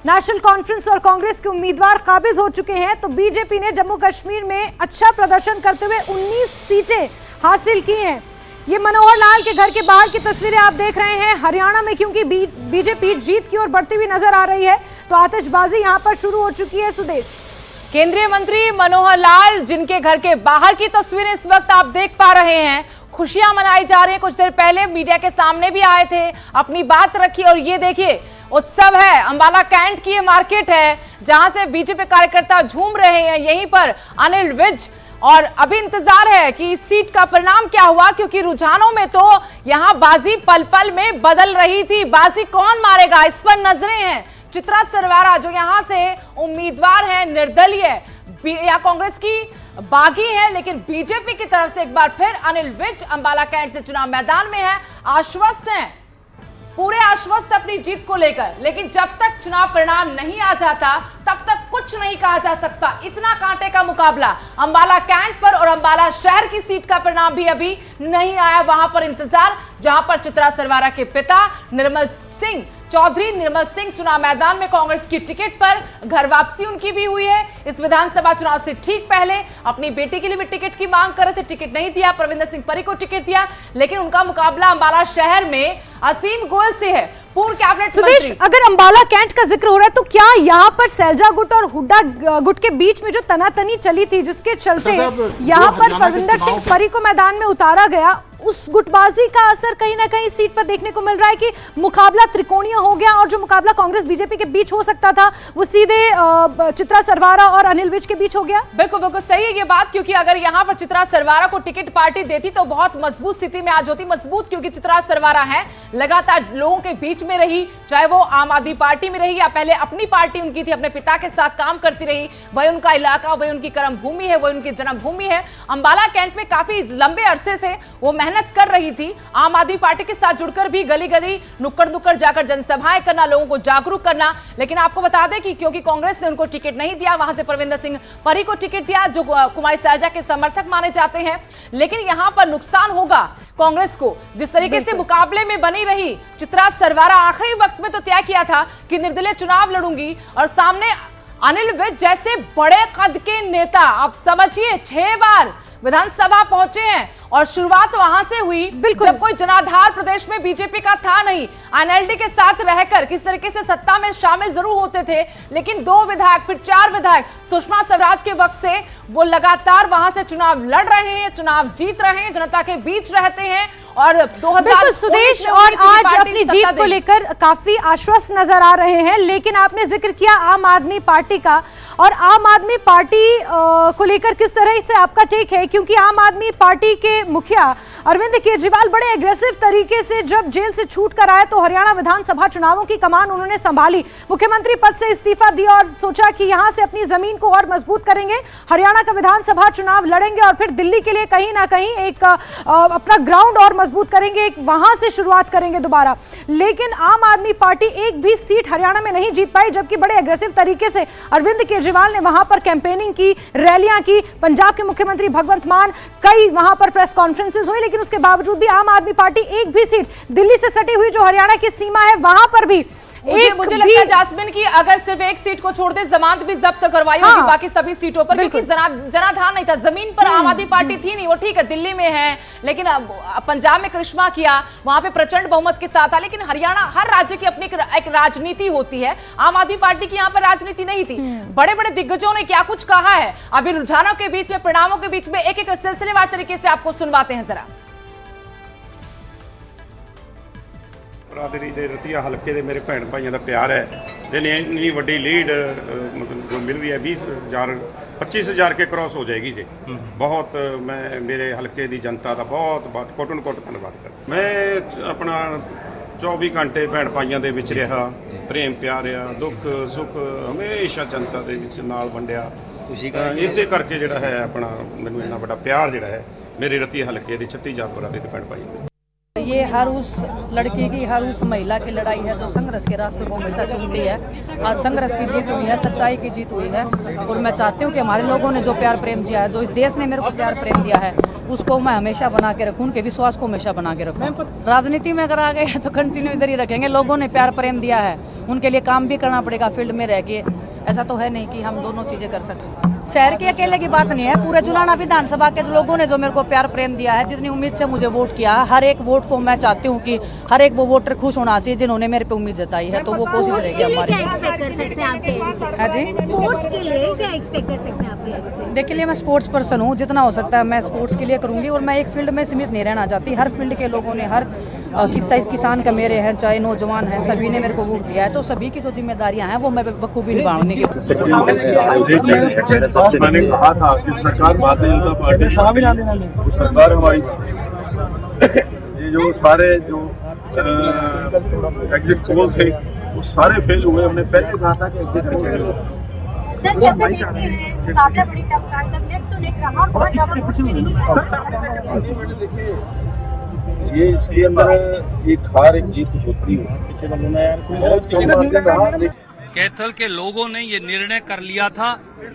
National conference और कांग्रेस के उम्मीदवार काबिज हो चुके हैं, तो बीजेपी ने जम्मू कश्मीर में अच्छा प्रदर्शन करते हुए 19 सीटें हासिल की हैं। ये मनोहर लाल के घर के बाहर की तस्वीरें आप देख रहे हैं। हरियाणा में क्योंकि बीजेपी जीत की ओर बढ़ती हुई नजर आ रही है, तो आतिशबाजी यहां पर शुरू हो चुकी है। सुदेश, केंद्रीय मंत्री मनोहर लाल जिनके घर के बाहर की तस्वीरें इस वक्त आप देख पा रहे हैं, खुशियां मनाई जा रही हैं। कुछ देर पहले मीडिया के सामने भी आए थे, अपनी बात रखी, और ये देखिए उत्सव है। अंबाला कैंट की ये मार्केट है जहां से बीजेपी कार्यकर्ता झूम रहे हैं। यहीं पर अनिल विज, और अभी इंतजार है कि इस सीट का परिणाम क्या हुआ, क्योंकि रुझानों में तो यहां बाजी पल पल में बदल रही थी। बाजी कौन मारेगा इस पर नजरें हैं। चित्रा सरवारा जो यहां से उम्मीदवार है, निर्दलीय या कांग्रेस की बागी है, लेकिन बीजेपी की तरफ से एक बार फिर अनिल विज अंबाला कैंट से चुनाव मैदान में है। आश्वस्त हैं, पूरे आश्वस्त अपनी जीत को लेकर, लेकिन जब तक चुनाव परिणाम नहीं आ जाता तब तक कुछ नहीं कहा जा सकता। इतना कांटे का मुकाबला अंबाला कैंट पर, और अंबाला शहर की सीट का परिणाम भी अभी नहीं आया। वहां पर इंतजार, जहां पर चित्रा सरवारा के पिता निर्मल सिंह चौधरी निर्मल सिंह चुनाव मैदान में कांग्रेस की टिकट पर, घर वापसी उनकी भी हुई है। इस विधानसभा चुनाव से ठीक पहले अपनी बेटी के लिए भी टिकट की मांग कर रहे थे, टिकट नहीं दिया, परविंदर सिंह परी को टिकट दिया, लेकिन उनका मुकाबला अंबाला शहर में असीम गोयल से है, पूर्व कैबिनेट मंत्री। अगर अंबाला कैंट का जिक्र हो रहा है, तो क्या यहाँ पर सैलजा गुट और हुड्डा गुट के बीच में जो तनातनी चली थी, जिसके चलते यहाँ पर परविंदर सिंह परी को मैदान में उतारा गया, उस गुटबाजी का असर कहीं ना कहीं सीट पर देखने को मिल रहा है कि मुकाबला त्रिकोणीय हो गया, और जो मुकाबला कांग्रेस बीजेपी के बीच हो सकता था वो सीधे चित्रा सरवारा और अनिल विज के बीच हो गया। बिल्कुल बिल्कुल सही है ये बात, क्योंकि अगर यहाँ पर चित्रा सरवारा को टिकट पार्टी देती तो बहुत मजबूत स्थिति में आज होती। मजबूत क्योंकि चित्रा सरवारा है, लगातार लोगों के बीच में रही, चाहे वो आम आदमी पार्टी में रही या पहले अपनी पार्टी उनकी थी, अपने पिता के साथ काम करती रही। वही उनका इलाका, वही उनकी कर्म भूमि है, वही उनकी जन्मभूमि है। अंबाला कैंट में काफी लंबे अरसे से वो मेहनत कर रही थी, आम आदमी पार्टी के साथ जुड़कर भी गली गली नुक्कड़ नुक्कड़ जाकर जनसभाएं करना, लोगों को जागरूक करना। लेकिन आपको बता दें कि क्योंकि कांग्रेस ने उनको टिकट नहीं दिया, वहां से परविंदर सिंह परी को टिकट दिया, जो कुमारी सैलजा के समर्थक माने जाते हैं। लेकिन यहां पर नुकसान होगा कांग्रेस को, जिस तरीके से मुकाबले में बनी रही चित्रा सरवारा। आखिरी वक्त में तो तय किया था कि निर्दलीय चुनाव लड़ूंगी, और सामने अनिल विज जैसे बड़े कद के नेता, आप समझिए 6 बार विधानसभा पहुंचे हैं, और शुरुआत वहां से हुई जब कोई जनाधार प्रदेश में बीजेपी का था नहीं। एनएलडी के साथ रहकर किस तरीके से सत्ता में शामिल जरूर होते थे, लेकिन 2 विधायक फिर 4 विधायक सुषमा स्वराज के वक्त से वो लगातार वहां से चुनाव लड़ रहे हैं, चुनाव जीत रहे हैं, जनता के बीच रहते हैं। और 2000 सुदेश, और आज अपनी जीत को लेकर काफी आश्वस्त नजर आ रहे हैं। लेकिन आपने जिक्र किया आम आदमी पार्टी का, और आम आदमी पार्टी को लेकर किस तरह से आपका टेक है, क्योंकि आम आदमी पार्टी के मुखिया अरविंद केजरीवाल बड़े एग्रेसिव तरीके से जब जेल से छूट कर आए तो हरियाणा विधानसभा चुनावों की कमान उन्होंने संभाली, मुख्यमंत्री पद से इस्तीफा दिया और सोचा कि यहां से अपनी जमीन को और मजबूत करेंगे, हरियाणा का विधानसभा चुनाव लड़ेंगे और फिर दिल्ली के लिए कहीं ना कहीं एक अपना ग्राउंड और मजबूत करेंगे, एक वहां से शुरुआत करेंगे दोबारा। लेकिन आम आदमी पार्टी एक भी सीट हरियाणा में नहीं जीत पाई, जबकि बड़े एग्रेसिव तरीके से अरविंद केजरीवाल ने वहां पर कैंपेनिंग की, रैलियां की, पंजाब के मुख्यमंत्री भगवंत मान, कई वहां पर प्रेस कॉन्फ्रेंसेस हुई, लेकिन उसके बावजूद भी आम आदमी पार्टी एक भी सीट दिल्ली से सटी हुई जो हरियाणा की सीमा है वहां पर भी मुझे लगता है जास्मिन की अगर सिर्फ एक सीट को छोड़ दे, जमानत भी जब्त करवाई होगी बाकी सभी सीटों पर, क्योंकि जनाधार नहीं था, जमीन पर आम आदमी पार्टी थी नहीं। वो ठीक है दिल्ली में है, लेकिन पंजाब में करिश्मा किया, वहां पे प्रचंड बहुमत के साथ था। लेकिन हरियाणा, हर राज्य की अपनी एक राजनीति होती है, आम आदमी पार्टी की यहाँ पर राजनीति नहीं थी। बड़े बड़े दिग्गजों ने क्या कुछ कहा है, अभी रुझानों के बीच में, परिणामों के बीच में एक एक सिलसिलेवार तरीके से आपको सुनवाते हैं जरा। ਬਰਾਦਰੀ ਦੇ ਰਤੀਆ ਹਲਕੇ ਦੇ ਮੇਰੇ ਭੈਣ ਭਾਈਆਂ ਦਾ ਪਿਆਰ ਹੈ, ਜਿਹਨੇ ਇੰਨੀ ਵੱਡੀ ਲੀਡ ਮਤਲਬ ਜੋ ਮਿਲ ਰਹੀ ਹੈ 25,000 के क्रॉस हो जाएगी जी। बहुत मैं मेरे हल्के की जनता का बहुत कोटन कोट धन्यवाद कर। मैं अपना 24 घंटे भैन भाइयों के विच रहा, प्रेम प्यार आ, दुख सुख हमेशा जनता के विच नाल वंडिया, इसे करके जिहड़ा है अपना मैनूं इन्ना वड्डा प्यार जिहड़ा है मेरे रतिया हल्के के 36 जातपुरा के भैन भाई। ये हर उस लड़की की, हर उस महिला की लड़ाई है जो संघर्ष के रास्ते को हमेशा चुनती है। आज संघर्ष की जीत हुई है, सच्चाई की जीत हुई है और मैं चाहती हूँ कि हमारे लोगों ने जो प्यार प्रेम दिया है, जो इस देश ने मेरे को प्यार प्रेम दिया है, उसको मैं हमेशा बना के रखूँ, उनके विश्वास को हमेशा बना के रखूँ। राजनीति में अगर आ गए हैं तो कंटिन्यू इधर ही रखेंगे। लोगों ने प्यार प्रेम दिया है, उनके लिए काम भी करना पड़ेगा फील्ड में रह के। ऐसा तो है नहीं कि हम दोनों चीज़ें कर सकते। शहर की अकेले की बात नहीं है, पूरे जुलाना विधानसभा के लोगों ने जो मेरे को प्यार प्रेम दिया है, जितनी उम्मीद से मुझे वोट किया, हर एक वोट को मैं चाहती हूँ कि हर एक वो वोटर खुश होना चाहिए जिन्होंने मेरे पे उम्मीद जताई है। तो वो कोशिश रहेगी हमारी। क्या एक्सपेक्ट कर सकते हैं आपके एंड से? हाँ जी, स्पोर्ट्स के लिए क्या एक्सपेक्ट कर सकते हैं आपके एंड से? देखिए मैं स्पोर्ट्स पर्सन हूँ, जितना हो सकता है मैं स्पोर्ट्स के लिए करूँगी और मैं एक फील्ड में सीमित नहीं रहना चाहती। हर फील्ड के लोगों ने, हर किसान का मेरे हैं, चाहे नौजवान हैं, सभी ने मेरे को वोट दिया है। तो सभी की जो जिम्मेदारियाँ हैं वो मैं बखूबी निभाने की। मैंने कहा था कि सरकार भारतीय जनता पार्टी सरकार हमारी, ये जो सारे जो एग्जिट पोल थे वो सारे फेल हुए। हमने पहले कहा था कि एग्जिट पोल। सर कैसे देखते हैं मुकाबला बड़ी टफ था, मतलब नेक तो नेक रहा, बहुत ज्यादा वोट से नहीं है। देखिए ये इसके अंदर एक हार एक जीत होती है। कैथल के लोगों ने ये निर्णय कर लिया था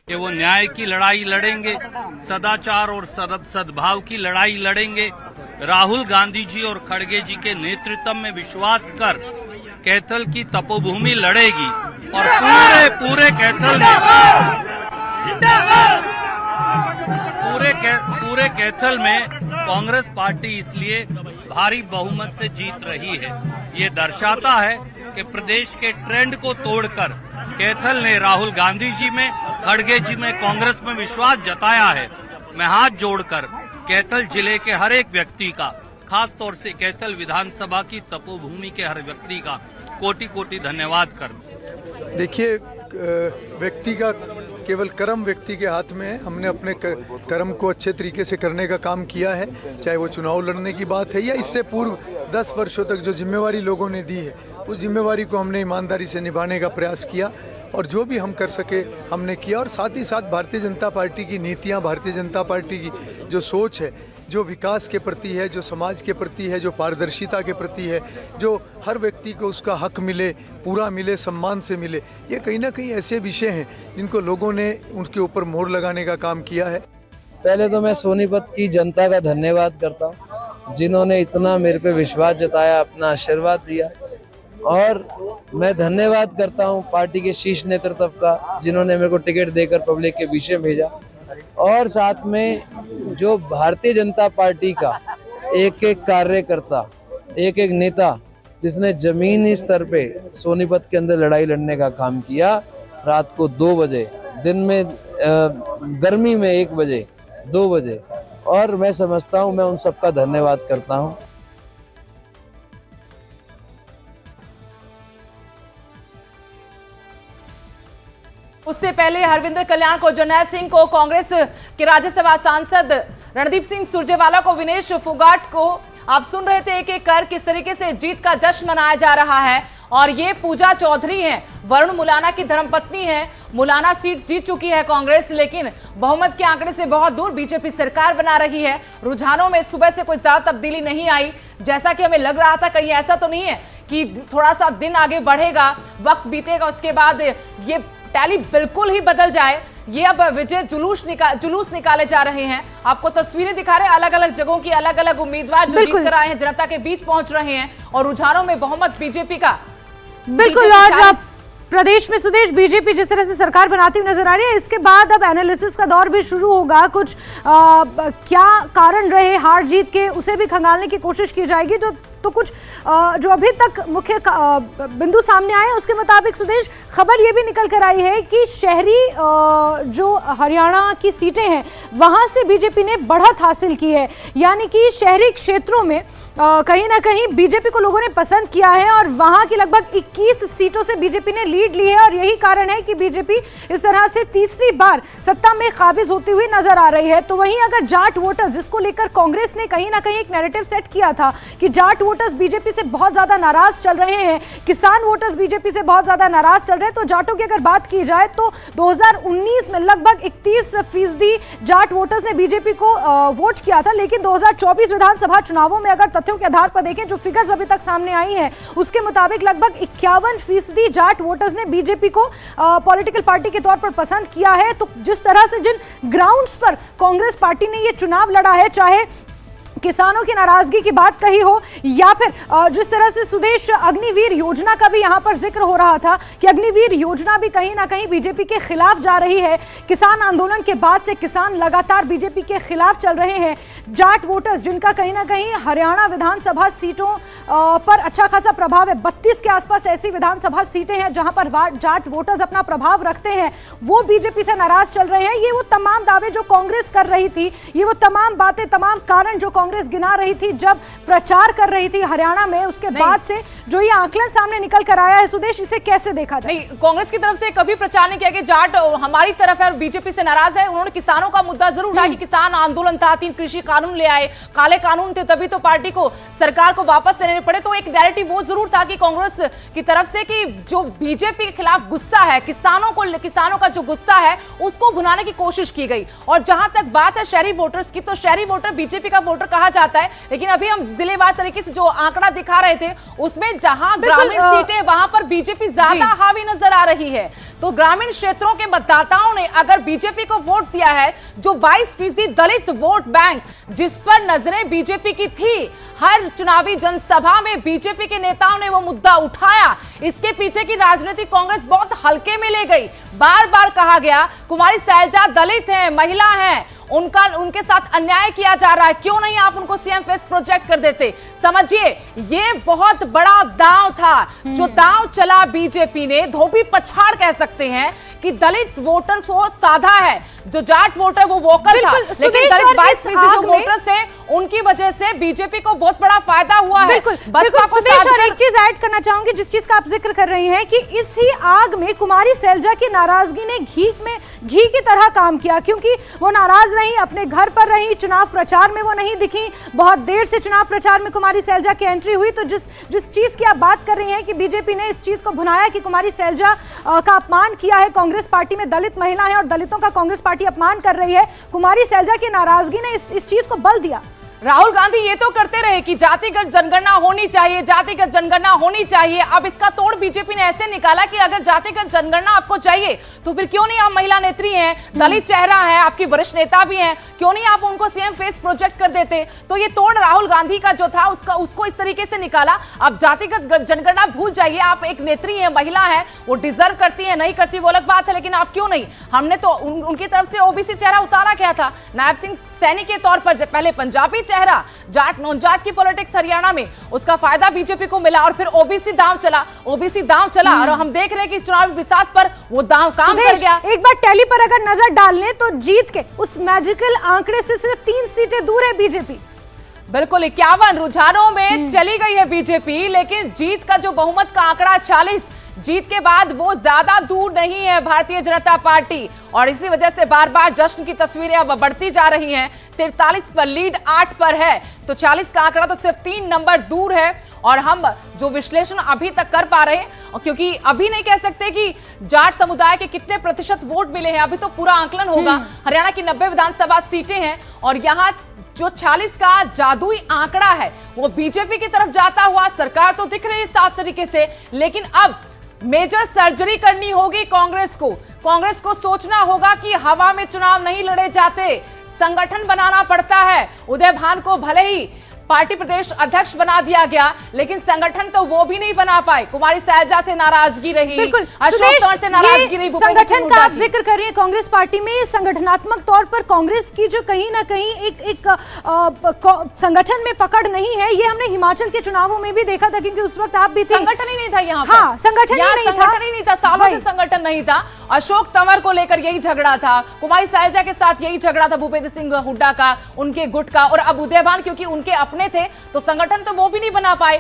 कि वो न्याय की लड़ाई लड़ेंगे, सदाचार और सद्भाव की लड़ाई लड़ेंगे। राहुल गांधी जी और खड़गे जी के नेतृत्व में विश्वास कर कैथल की तपोभूमि लड़ेगी और पूरे कैथल में पूरे कैथल में कांग्रेस पार्टी इसलिए भारी बहुमत से जीत रही है। ये दर्शाता है कि प्रदेश के ट्रेंड को तोड़कर कैथल ने राहुल गांधी जी में, खड़गे जी में, कांग्रेस में विश्वास जताया है। मैं हाथ जोड़कर कैथल जिले के हर एक व्यक्ति का, खास तौर से कैथल विधानसभा की तपोभूमि के हर व्यक्ति का कोटि कोटि धन्यवाद कर। देखिए व्यक्ति का केवल कर्म व्यक्ति के हाथ में है। हमने अपने कर्म को अच्छे तरीके से करने का काम किया है, चाहे वो चुनाव लड़ने की बात है या इससे पूर्व 10 वर्षों तक जो जिम्मेवारी लोगों ने दी है उस जिम्मेवारी को हमने ईमानदारी से निभाने का प्रयास किया और जो भी हम कर सके हमने किया। और साथ ही साथ भारतीय जनता पार्टी की नीतियाँ, भारतीय जनता पार्टी की जो सोच है, जो विकास के प्रति है, जो समाज के प्रति है, जो पारदर्शिता के प्रति है, जो हर व्यक्ति को उसका हक मिले, पूरा मिले, सम्मान से मिले, ये कहीं ना कहीं ऐसे विषय हैं जिनको लोगों ने उनके ऊपर मोहर लगाने का काम किया है। पहले तो मैं सोनीपत की जनता का धन्यवाद करता हूँ जिन्होंने इतना मेरे पे विश्वास जताया, अपना आशीर्वाद दिया। और मैं धन्यवाद करता हूँ पार्टी के शीर्ष नेतृत्व का जिन्होंने मेरे को टिकट देकर पब्लिक के बीच में भेजा। और साथ में जो भारतीय जनता पार्टी का एक एक कार्यकर्ता, एक एक नेता जिसने जमीनी स्तर पे सोनीपत के अंदर लड़ाई लड़ने का काम किया, रात को 2 बजे, दिन में गर्मी में 1 बजे, 2 बजे, और मैं समझता हूँ मैं उन सबका धन्यवाद करता हूँ। उससे पहले हरविंदर कल्याण को, जरनैल सिंह को, कांग्रेस के राज्यसभा सांसद रणदीप सिंह सुरजेवाला को, विनेश फोगाट को आप सुन रहे थे एक एक कर किस तरीके से जीत का जश्न मनाया जा रहा है। और ये पूजा चौधरी हैं, वरुण मुलाना की धर्मपत्नी है। मुलाना सीट जीत चुकी है कांग्रेस, लेकिन बहुमत के आंकड़े से बहुत दूर बीजेपी सरकार बना रही है। रुझानों में सुबह से कोई ज्यादा तब्दीली नहीं आई, जैसा कि हमें लग रहा था। कहीं ऐसा तो नहीं है कि थोड़ा सा दिन आगे बढ़ेगा, वक्त बीतेगा, उसके बाद ये टैली बिल्कुल ही बदल जाए। ये अब विजय जुलूस निकाले जा रहे हैं। आपको तस्वीरें दिखा रहे हैं, अलग अलग जगहों की अलग अलग उम्मीदवार जो जीत कर आए हैं, जनता के बीच पहुंच रहे हैं और रुझानों में बहुमत बीजेपी का। बिल्कुल। और प्रदेश में सुदेश बीजेपी जिस तरह से सरकार बनाती हुई नजर आ रही है, इसके बाद अब एनालिसिस का दौर भी शुरू होगा। कुछ क्या कारण रहे हार जीत के, उसे भी खंगालने की कोशिश की जाएगी। तो कुछ जो अभी तक मुख्य बिंदु सामने आए उसके मुताबिक सुदेश, खबर ये भी निकल कर आई है कि शहरी जो हरियाणा की सीटें हैं वहां से बीजेपी ने बढ़त हासिल की है, यानी कि शहरी क्षेत्रों में कहीं ना कहीं बीजेपी को लोगों ने पसंद किया है और वहां की लगभग 21 सीटों से बीजेपी ने लीड ली है। और यही कारण है कि बीजेपी इस तरह से तीसरी बार सत्ता में काबिज होती हुई नजर आ रही है। तो वहीं अगर जाट वोटर, जिसको लेकर कांग्रेस ने कहीं ना कहीं एक नैरेटिव सेट किया था कि जाट वोटर्स बीजेपी से बहुत ज्यादा नाराज चल रहे हैं, किसान वोटर्स बीजेपी से बहुत ज्यादा नाराज चल रहे हैं। तो जाटों की अगर बात की जाए तो 2019 में लगभग 31% जाट वोटर्स ने बीजेपी को वोट किया था, लेकिन 2024 विधानसभा चुनावों में अगर तथ्यों के आधार पर देखें, जो फिगर्स अभी तक सामने आई हैं, उसके मुताबिक लगभग 51% जाट वोटर्स ने बीजेपी को पॉलिटिकल पार्टी के तौर पर पसंद किया है। तो जिस तरह से जिन ग्राउंड्स पर कांग्रेस पार्टी ने ये चुनाव लड़ा है, चाहे किसानों की नाराजगी की बात कही हो या फिर जिस तरह से सुदेश अग्निवीर योजना का भी यहां पर जिक्र हो रहा था कि अग्निवीर योजना भी कहीं ना कहीं बीजेपी के खिलाफ जा रही है। किसान आंदोलन के बाद से किसान लगातार बीजेपी के खिलाफ चल रहे हैं। जाट वोटर्स जिनका कहीं ना कहीं हरियाणा विधानसभा सीटों पर अच्छा खासा प्रभाव है, 32 के आसपास ऐसी विधानसभा सीटें हैं जहां पर जाट वोटर्स अपना प्रभाव रखते हैं, वो बीजेपी से नाराज चल रहे हैं। ये वो तमाम दावे जो कांग्रेस कर रही थी, ये वो तमाम बातें, तमाम कारण जो कांग्रेस गिना रही थी जब प्रचार कर रही थी हरियाणा में, उसके बाद से जो ये आंकलन सामने निकल कर आया है, सुदेश, इसे कैसे देखा जाए? नहीं, कांग्रेस की तरफ से कभी प्रचार नहीं किया कि जाट हमारी तरफ है और बीजेपी से नाराज है। उन्होंने किसानों का मुद्दा जरूर उठाया कि किसान आंदोलन था, 3 कृषि कानून ले आए, काले कानून थे, तभी तो पार्टी को, सरकार को वापस लेने पड़े। तो एक नैरेटिव वो जरूर था कि कांग्रेस की तरफ से कि जो बीजेपी के खिलाफ गुस्सा है, किसानों का जो गुस्सा है उसको भुनाने की कोशिश की गई। और जहां तक बात है शहरी वोटर्स की, तो शहरी वोटर बीजेपी का वोटर कहा जाता है, लेकिन अभी हम जिलेवार तरीके से जो आंकड़ा दिखा रहे थे उसमें जहां ग्रामीण सीटें वहां पर बीजेपी ज्यादा हावी नजर आ रही है। तो ग्रामीण क्षेत्रों के मतदाताओं ने अगर बीजेपी को वोट दिया है, जो 22% दलित वोट बैंक जिस पर नजरें बीजेपी की थी, हर चुनावी जनसभा में बीजेपी के नेताओं ने वो मुद्दा उठाया। इसके पीछे की राजनीति कांग्रेस बहुत हल्के में ले गई। बार बार कहा गया कुमारी सैलजा दलित हैं, महिला हैं, उनके साथ अन्याय किया जा रहा है, क्यों नहीं आप उनको सीएम फेस प्रोजेक्ट कर देते। समझिए, ये बहुत बड़ा दांव था जो दांव चला बीजेपी ने। धोबी पछाड़ कह सकते हैं कि दलित वोटर को साधा है, जो जाट वोटर वो वोकल था, लेकिन दलित 22% जो वोटर्स थे उनकी वजह से बीजेपी को बहुत बड़ा फायदा हुआ है। बिल्कुल सुदेश, और एक चीज ऐड करना चाहूंगी जिस चीज का आप जिक्र कर रही हैं कि इसी आग में कुमारी सैलजा की नाराजगी ने घी की तरह काम किया, क्योंकि वो नाराज रही, अपने घर पर रही, चुनाव प्रचार में वो नहीं दिखी। बहुत देर से चुनाव प्रचार में कुमारी सैलजा की एंट्री हुई। तो जिस चीज की आप बात कर रही हैं कि बीजेपी ने इस चीज को भुनाया कि कुमारी सैलजा का अपमान किया है, कांग्रेस पार्टी में दलित महिला है और दलितों का कांग्रेस पार्टी अपमान कर रही है, कुमारी सैलजा की नाराजगी ने इस चीज को बल दिया। राहुल गांधी ये तो करते रहे कि जातिगत जनगणना होनी चाहिए, जातिगत जनगणना होनी चाहिए। अब इसका तोड़ बीजेपी ने ऐसे निकाला कि अगर जातिगत जनगणना आपको चाहिए तो फिर क्यों नहीं आप महिला नेत्री हैं, दलित चेहरा है, आपकी वरिष्ठ नेता भी हैं, क्यों नहीं आप उनको सीएम फेस प्रोजेक्ट कर देते। तो ये तोड़ राहुल गांधी का जो था उसको इस तरीके से निकाला। अब जातिगत जनगणना भूल जाइए, आप एक नेत्री हैं, महिला है, वो डिजर्व करती है, नहीं करती वो अलग बात है, लेकिन आप क्यों नहीं। हमने तो उनकी तरफ से ओबीसी चेहरा उतारा गया था, नायब सिंह सैनी के तौर पर, पहले पंजाबी चेहरा, जाट नॉन जाट की पॉलिटिक्स हरियाणा में, उसका फायदा बीजेपी को मिला और फिर ओबीसी दांव चला और हम देख रहे हैं कि चुनावी बिसात पर वो दांव काम कर गया। एक बार टैली पर अगर नजर डाल लें तो जीत के उस मैजिकल आंकड़े से सिर्फ 3 सीटें दूर है बीजेपी। बिल्कुल 51 रुझानों में चली गई है बीजेपी, लेकिन जीत का जो बहुमत का आंकड़ा 40, जीत के बाद वो ज्यादा दूर नहीं है भारतीय जनता पार्टी। और इसी वजह से बार बार जश्न की तस्वीरें अब बढ़ती जा रही हैं। 43 पर लीड 8 पर है, तो 40 का आंकड़ा तो सिर्फ 3 नंबर दूर है। और हम जो विश्लेषण अभी तक कर पा रहे हैं, क्योंकि अभी नहीं कह सकते कि जाट समुदाय के कितने प्रतिशत वोट मिले हैं, अभी तो पूरा आंकलन होगा। हरियाणा की 90 विधानसभा सीटें हैं और यहाँ जो 40 का जादुई आंकड़ा है वो बीजेपी की तरफ जाता हुआ सरकार तो दिख रही है साफ तरीके से, लेकिन अब मेजर सर्जरी करनी होगी कांग्रेस को सोचना होगा कि हवा में चुनाव नहीं लड़े जाते, संगठन बनाना पड़ता है। उदय भान को भले ही पार्टी प्रदेश अध्यक्ष बना दिया गया, लेकिन संगठन तो वो भी नहीं बना पाए। कुमारी सैलजा से नाराजगी रही, अशोक तंवर से नाराजगी रही। संगठन का आप जिक्र कर रही है कांग्रेस पार्टी में, संगठनात्मक तौर पर कांग्रेस की जो कहीं ना कहीं एक संगठन में पकड़ नहीं है, ये हमने हिमाचल के चुनावों में भी देखा था, क्योंकि उस वक्त आप भी संगठन ही नहीं था यहाँ। हाँ, संगठन ही नहीं था, सालों से संगठन नहीं था। अशोक तंवर को लेकर यही झगड़ा था, कुमारी सैलजा के साथ यही झगड़ा था, भूपेंद्र सिंह हुड्डा का, उनके गुट का, और अब उदय भान क्योंकि उनके अपने थे तो संगठन तो वो भी नहीं बना पाए।